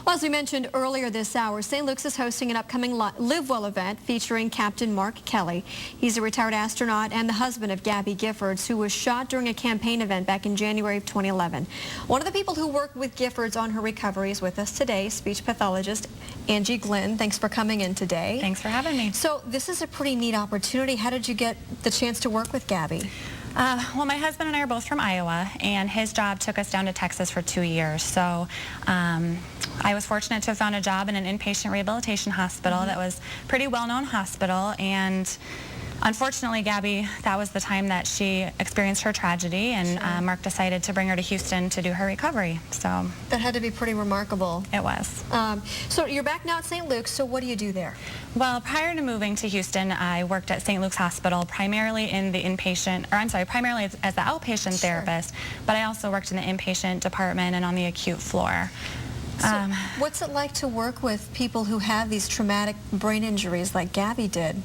Well, as we mentioned earlier this hour, St. Luke's is hosting an upcoming LiveWell event featuring Captain Mark Kelly. He's a retired astronaut and the husband of Gabby Giffords, who was shot during a campaign event back in January of 2011. One of the people who worked with Giffords on her recovery is with us today, speech pathologist Angie Glynn. Thanks for coming in today. Thanks for having me. So this is a pretty neat opportunity. How did you get the chance to work with Gabby? Well, my husband and I are both from Iowa, and his job took us down to Texas for 2 years. So I was fortunate to have found a job in an inpatient rehabilitation hospital that was a pretty well-known hospital, and unfortunately, Gabby, that was the time that she experienced her tragedy, and Mark decided to bring her to Houston to do her recovery. So that had to be pretty remarkable. It was. So you're back now at St. Luke's, so what do you do there? Well, prior to moving to Houston, I worked at St. Luke's Hospital primarily in the primarily as the outpatient therapist, but I also worked in the inpatient department and on the acute floor. So what's it like to work with people who have these traumatic brain injuries like Gabby did?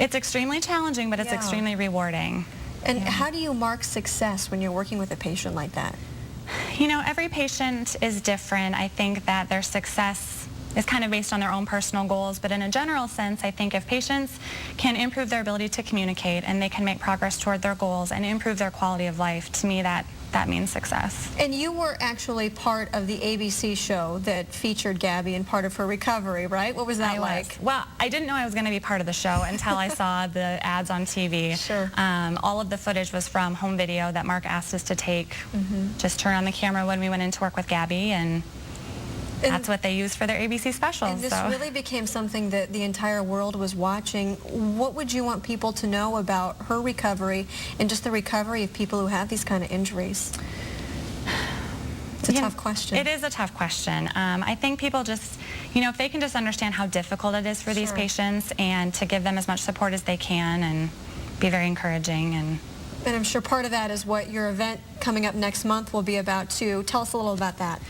It's extremely challenging, but it's extremely rewarding. And how do you mark success when you're working with a patient like that? You know, every patient is different. I think that their success is kind of based on their own personal goals, but in a general sense, I think if patients can improve their ability to communicate and they can make progress toward their goals and improve their quality of life, to me that means success. And you were actually part of the ABC show that featured Gabby and part of her recovery, right? What was that like? Well, I didn't know I was going to be part of the show until I saw the ads on TV. Sure. All of the footage was from home video that Mark asked us to take. Just turn on the camera when we went in to work with Gabby, and that's what they used for their ABC specials. And this really became something that the entire world was watching. What would you want people to know about her recovery and just the recovery of people who have these kind of injuries? It's a tough question. It is a tough question. I think people just, if they can just understand how difficult it is for these patients and to give them as much support as they can and be very encouraging. And I'm sure part of that is what your event coming up next month will be about too. Tell us a little about that.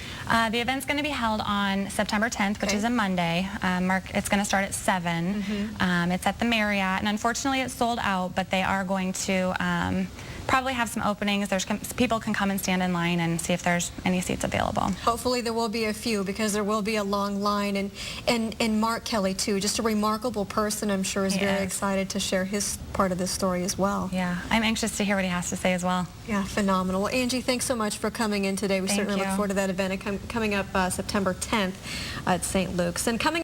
The event's going to be held on September 10th, which is a Monday. It's going to start at 7. It's at the Marriott, and unfortunately it's sold out, but they are going to probably have some openings. People can come and stand in line and see if there's any seats available. Hopefully there will be a few, because there will be a long line. And Mark Kelly too, just a remarkable person, I'm sure, is very excited to share his part of this story as well. Yeah, I'm anxious to hear what he has to say as well. Yeah, phenomenal. Well, Angie, thanks so much for coming in today. We certainly look forward to that event coming up September 10th at St. Luke's. And coming